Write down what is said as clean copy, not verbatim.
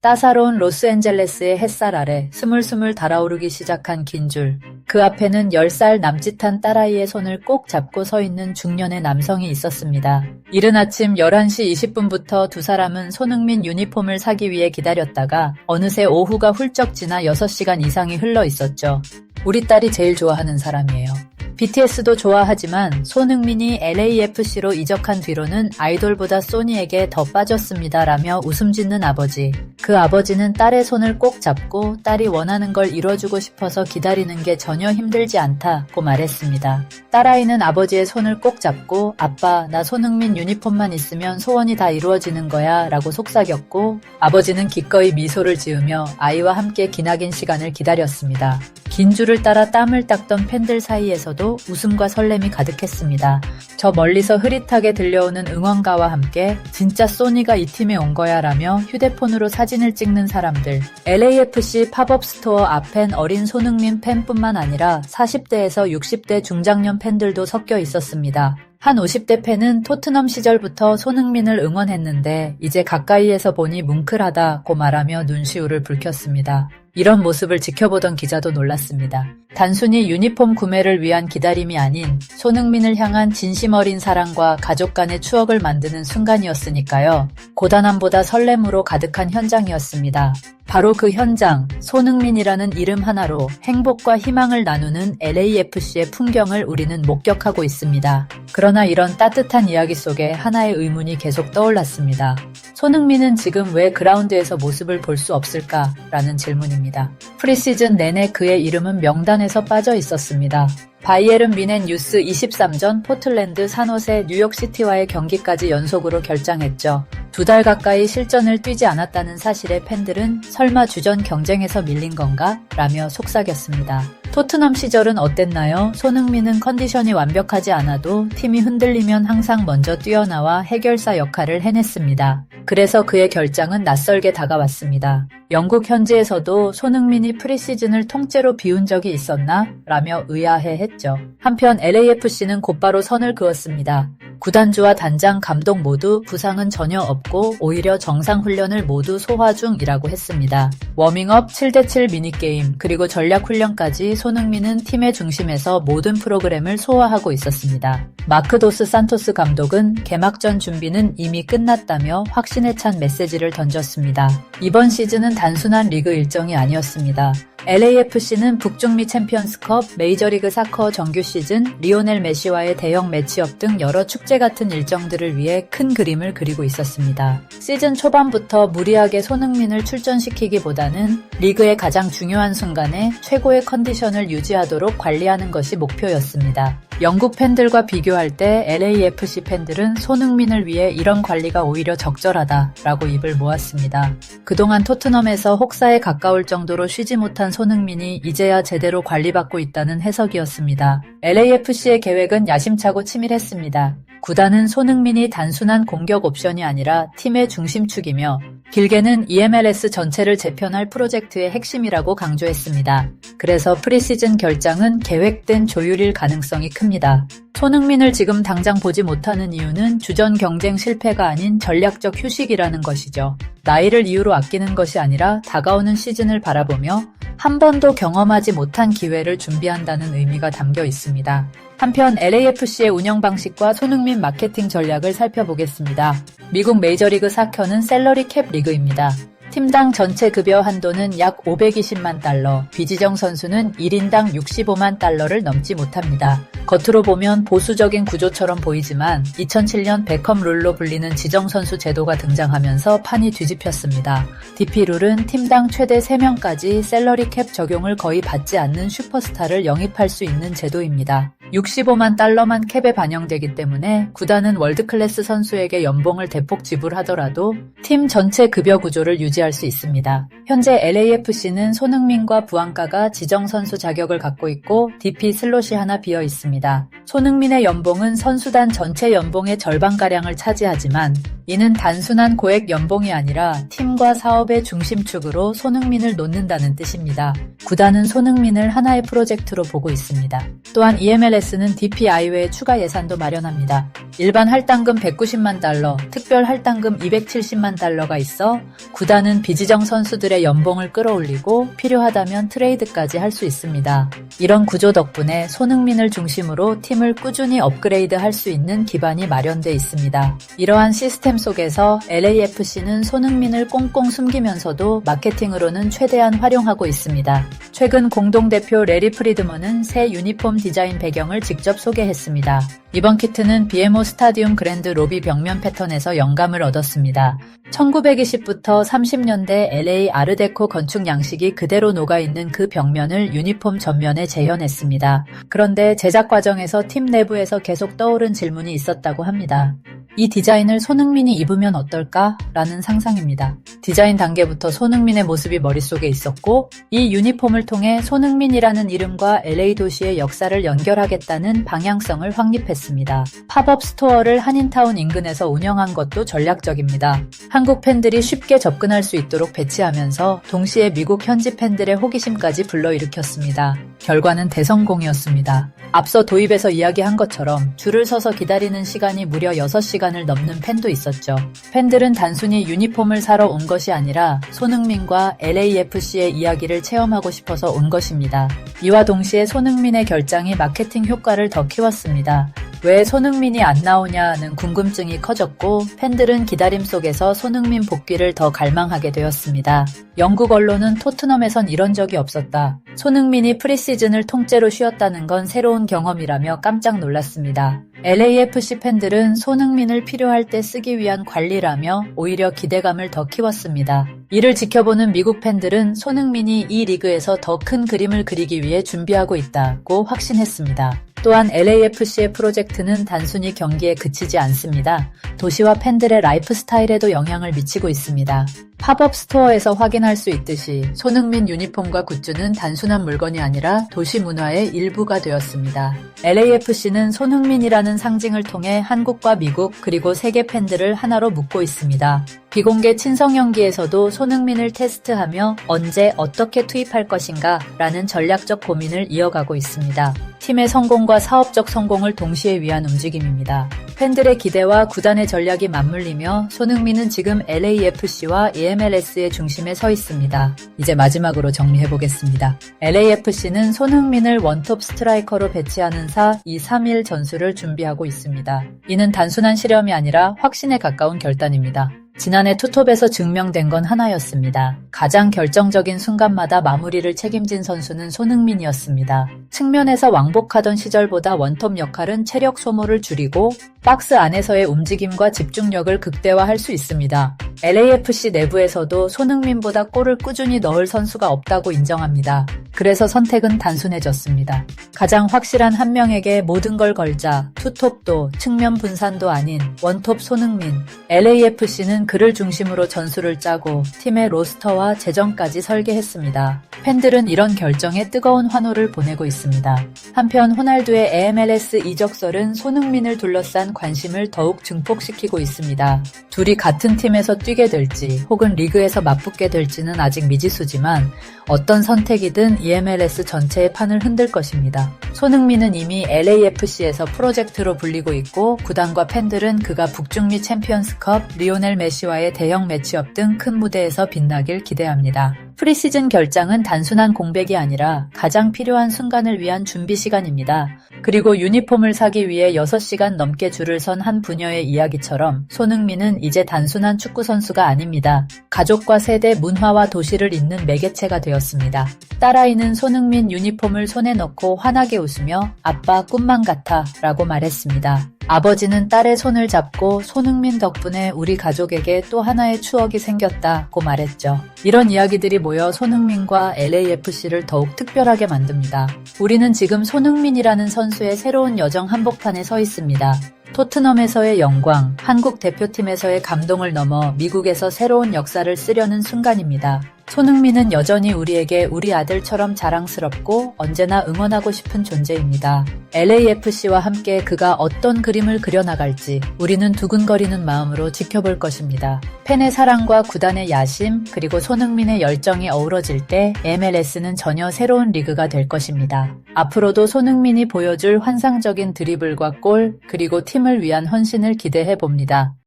따사로운 로스앤젤레스의 햇살 아래 스물스물 달아오르기 시작한 긴 줄. 그 앞에는 10살 남짓한 딸아이의 손을 꼭 잡고 서 있는 중년의 남성이 있었습니다. 이른 아침 11시 20분부터 두 사람은 손흥민 유니폼을 사기 위해 기다렸다가 어느새 오후가 훌쩍 지나 6시간 이상이 흘러 있었죠. 우리 딸이 제일 좋아하는 사람이에요. BTS도 좋아하지만 손흥민이 LAFC로 이적한 뒤로는 아이돌보다 소니에게 더 빠졌습니다 라며 웃음 짓는 아버지. 그 아버지는 딸의 손을 꼭 잡고 딸이 원하는 걸 이뤄주고 싶어서 기다리는 게 전혀 힘들지 않다고 말했습니다. 딸아이는 아버지의 손을 꼭 잡고 아빠, 나 손흥민 유니폼만 있으면 소원이 다 이루어지는 거야 라고 속삭였고 아버지는 기꺼이 미소를 지으며 아이와 함께 기나긴 시간을 기다렸습니다. 긴 줄을 따라 땀을 닦던 팬들 사이에서도 웃음과 설렘이 가득했습니다. 저 멀리서 흐릿하게 들려오는 응원가와 함께 진짜 소니가 이 팀에 온 거야 라며 휴대폰으로 사진을 찍는 사람들. LAFC 팝업 스토어 앞엔 어린 손흥민 팬뿐만 아니라 40대에서 60대 중장년 팬들도 섞여 있었습니다. 한 50대 팬은 토트넘 시절부터 손흥민을 응원했는데 이제 가까이에서 보니 뭉클하다고 말하며 눈시울을 붉혔습니다. 이런 모습을 지켜보던 기자도 놀랐습니다. 단순히 유니폼 구매를 위한 기다림이 아닌 손흥민을 향한 진심 어린 사랑과 가족 간의 추억을 만드는 순간이었으니까요. 고단함보다 설렘으로 가득한 현장이었습니다. 바로 그 현장, 손흥민이라는 이름 하나로 행복과 희망을 나누는 LAFC의 풍경을 우리는 목격하고 있습니다. 그러나 이런 따뜻한 이야기 속에 하나의 의문이 계속 떠올랐습니다. 손흥민은 지금 왜 그라운드에서 모습을 볼 수 없을까라는 질문입니다. 프리시즌 내내 그의 이름은 명단에서 빠져 있었습니다. 바이에른 뮌헨 U23전 포틀랜드, 산호세, 뉴욕시티와의 경기까지 연속으로 결장했죠. 2달 가까이 실전을 뛰지 않았다는 사실에 팬들은 설마 주전 경쟁에서 밀린 건가? 라며 속삭였습니다. 토트넘 시절은 어땠나요? 손흥민은 컨디션이 완벽하지 않아도 팀이 흔들리면 항상 먼저 뛰어나와 해결사 역할을 해냈습니다. 그래서 그의 결장은 낯설게 다가왔습니다. 영국 현지에서도 손흥민이 프리시즌을 통째로 비운 적이 있었나? 라며 의아해했죠. 한편 LAFC는 곧바로 선을 그었습니다. 구단주와 단장, 감독 모두 부상은 전혀 없고 오히려 정상 훈련을 모두 소화 중이라고 했습니다. 워밍업, 7대7 미니게임, 그리고 전략 훈련까지 손흥민은 팀의 중심에서 모든 프로그램을 소화하고 있었습니다. 마크 도스 산토스 감독은 개막전 준비는 이미 끝났다며 확신에 찬 메시지를 던졌습니다. 이번 시즌은 단순한 리그 일정이 아니었습니다. LAFC는 북중미 챔피언스컵, 메이저리그 사커 정규 시즌, 리오넬 메시와의 대형 매치업 등 여러 축제 같은 일정들을 위해 큰 그림을 그리고 있었습니다. 시즌 초반부터 무리하게 손흥민을 출전시키기보다는 리그의 가장 중요한 순간에 최고의 컨디션을 유지하도록 관리하는 것이 목표였습니다. 영국 팬들과 비교할 때 LAFC 팬들은 손흥민을 위해 이런 관리가 오히려 적절하다라고 입을 모았습니다. 그동안 토트넘에서 혹사에 가까울 정도로 쉬지 못한 손흥민이 이제야 제대로 관리받고 있다는 해석이었습니다. LAFC의 계획은 야심차고 치밀했습니다. 구단은 손흥민이 단순한 공격 옵션이 아니라 팀의 중심축이며 길게는 EMLS 전체를 재편할 프로젝트의 핵심이라고 강조했습니다. 그래서 프리시즌 결장은 계획된 조율일 가능성이 큽니다. 손흥민을 지금 당장 보지 못하는 이유는 주전 경쟁 실패가 아닌 전략적 휴식이라는 것이죠. 나이를 이유로 아끼는 것이 아니라 다가오는 시즌을 바라보며 한 번도 경험하지 못한 기회를 준비한다는 의미가 담겨 있습니다. 한편 LAFC의 운영 방식과 손흥민 마케팅 전략을 살펴보겠습니다. 미국 메이저리그 사커는 셀러리 캡 리그입니다. 팀당 전체 급여 한도는 약 520만 달러, 비지정 선수는 1인당 65만 달러를 넘지 못합니다. 겉으로 보면 보수적인 구조처럼 보이지만 2007년 베컴 룰로 불리는 지정선수 제도가 등장하면서 판이 뒤집혔습니다. DP 룰은 팀당 최대 3명까지 셀러리 캡 적용을 거의 받지 않는 슈퍼스타를 영입할 수 있는 제도입니다. 65만 달러만 캡에 반영되기 때문에 구단은 월드클래스 선수에게 연봉을 대폭 지불하더라도 팀 전체 급여 구조를 유지할 수 있습니다. 현재 LAFC는 손흥민과 부안가가 지정선수 자격을 갖고 있고 DP 슬롯이 하나 비어 있습니다. 손흥민의 연봉은 선수단 전체 연봉의 절반가량을 차지하지만 이는 단순한 고액 연봉이 아니라 팀과 사업의 중심축으로 손흥민을 놓는다는 뜻입니다. 구단은 손흥민을 하나의 프로젝트로 보고 있습니다. 또한 EMLS MLS는 DPI 외에 추가 예산도 마련합니다. 일반 할당금 190만 달러, 특별 할당금 270만 달러가 있어 구단은 비지정 선수들의 연봉을 끌어올리고 필요하다면 트레이드까지 할 수 있습니다. 이런 구조 덕분에 손흥민을 중심으로 팀을 꾸준히 업그레이드할 수 있는 기반이 마련돼 있습니다. 이러한 시스템 속에서 LAFC는 손흥민을 꽁꽁 숨기면서도 마케팅으로는 최대한 활용하고 있습니다. 최근 공동대표 레리 프리드먼은 새 유니폼 디자인 배경을 직접 소개했습니다. 이번 키트는 BMO 스타디움 그랜드 로비 벽면 패턴에서 영감을 얻었습니다. 1920부터 30년대 LA 아르데코 건축 양식이 그대로 녹아있는 그 벽면을 유니폼 전면에 재현했습니다. 그런데 제작 과정에서 팀 내부에서 계속 떠오른 질문이 있었다고 합니다. 이 디자인을 손흥민이 입으면 어떨까? 라는 상상입니다. 디자인 단계부터 손흥민의 모습이 머릿속에 있었고 이 유니폼을 통해 손흥민이라는 이름과 LA 도시의 역사를 연결하겠다는 방향성을 확립했습니다. 팝업 스토어를 한인타운 인근에서 운영한 것도 전략적입니다. 한국 팬들이 쉽게 접근할 수 있도록 배치하면서 동시에 미국 현지 팬들의 호기심까지 불러일으켰습니다. 결과는 대성공이었습니다. 앞서 도입에서 이야기한 것처럼 줄을 서서 기다리는 시간이 무려 6시간을 넘는 팬도 있었죠. 팬들은 단순히 유니폼을 사러 온 것이 아니라 손흥민과 LAFC의 이야기를 체험하고 싶어서 온 것입니다. 이와 동시에 손흥민의 결장이 마케팅 효과를 더 키웠습니다. 왜 손흥민이 안 나오냐는 궁금증이 커졌고 팬들은 기다림 속에서 손흥민 복귀를 더 갈망하게 되었습니다. 영국 언론은 토트넘에선 이런 적이 없었다. 손흥민이 프리시즌을 통째로 쉬었다는 건 새로운 경험이라며 깜짝 놀랐습니다. LAFC 팬들은 손흥민을 필요할 때 쓰기 위한 관리라며 오히려 기대감을 더 키웠습니다. 이를 지켜보는 미국 팬들은 손흥민이 이 리그에서 더 큰 그림을 그리기 위해 준비하고 있다고 확신했습니다. 또한 LAFC의 프로젝트는 단순히 경기에 그치지 않습니다. 도시와 팬들의 라이프 스타일에도 영향을 미치고 있습니다. 팝업 스토어에서 확인할 수 있듯이 손흥민 유니폼과 굿즈는 단순한 물건이 아니라 도시 문화의 일부가 되었습니다. LAFC는 손흥민이라는 상징을 통해 한국과 미국 그리고 세계 팬들을 하나로 묶고 있습니다. 비공개 친선 경기에서도 손흥민을 테스트하며 언제 어떻게 투입할 것인가 라는 전략적 고민을 이어가고 있습니다. 팀의 성공과 사업적 성공을 동시에 위한 움직임입니다. 팬들의 기대와 구단의 전략이 맞물리며 손흥민은 지금 LAFC와 EMLS의 중심에 서 있습니다. 이제 마지막으로 정리해보겠습니다. LAFC는 손흥민을 원톱 스트라이커로 배치하는 4-2-3-1 전술을 준비하고 있습니다. 이는 단순한 실험이 아니라 확신에 가까운 결단입니다. 지난해 투톱에서 증명된 건 하나였습니다. 가장 결정적인 순간마다 마무리를 책임진 선수는 손흥민이었습니다. 측면에서 왕복하던 시절보다 원톱 역할은 체력 소모를 줄이고 박스 안에서의 움직임과 집중력을 극대화할 수 있습니다. LAFC 내부에서도 손흥민보다 골을 꾸준히 넣을 선수가 없다고 인정합니다. 그래서 선택은 단순해졌습니다. 가장 확실한 한 명에게 모든 걸 걸자 투톱도 측면 분산도 아닌 원톱 손흥민. LAFC는 그를 중심으로 전술을 짜고 팀의 로스터와 재정까지 설계했습니다. 팬들은 이런 결정에 뜨거운 환호를 보내고 있습니다. 한편 호날두의 MLS 이적설은 손흥민을 둘러싼 관심을 더욱 증폭시키고 있습니다. 둘이 같은 팀에서 뛰게 될지 혹은 리그에서 맞붙게 될지는 아직 미지수지만 어떤 선택이든 EMLS 전체의 판을 흔들 것입니다. 손흥민은 이미 LAFC에서 프로젝트로 불리고 있고 구단과 팬들은 그가 북중미 챔피언스컵, 리오넬 메시와의 대형 매치업 등 큰 무대에서 빛나길 기대합니다. 프리시즌 결장은 단순한 공백이 아니라 가장 필요한 순간을 위한 준비 시간입니다. 그리고 유니폼을 사기 위해 6시간 넘게 줄을 선 한 부녀의 이야기처럼 손흥민은 이제 단순한 축구 선수가 아닙니다. 가족과 세대, 문화와 도시를 잇는 매개체가 되었습니다. 딸아이는 손흥민 유니폼을 손에 넣고 환하게 웃으며 아빠 꿈만 같아 라고 말했습니다. 아버지는 딸의 손을 잡고 손흥민 덕분에 우리 가족에게 또 하나의 추억이 생겼다고 말했죠. 이런 이야기들이 모여 손흥민과 LAFC를 더욱 특별하게 만듭니다. 우리는 지금 손흥민이라는 선수의 새로운 여정 한복판에 서 있습니다. 토트넘에서의 영광, 한국 대표팀에서의 감동을 넘어 미국에서 새로운 역사를 쓰려는 순간입니다. 손흥민은 여전히 우리에게 우리 아들처럼 자랑스럽고 언제나 응원하고 싶은 존재입니다. LAFC와 함께 그가 어떤 그림을 그려나갈지 우리는 두근거리는 마음으로 지켜볼 것입니다. 팬의 사랑과 구단의 야심, 그리고 손흥민의 열정이 어우러질 때 MLS는 전혀 새로운 리그가 될 것입니다. 앞으로도 손흥민이 보여줄 환상적인 드리블과 골, 그리고 팀을 위한 헌신을 기대해 봅니다.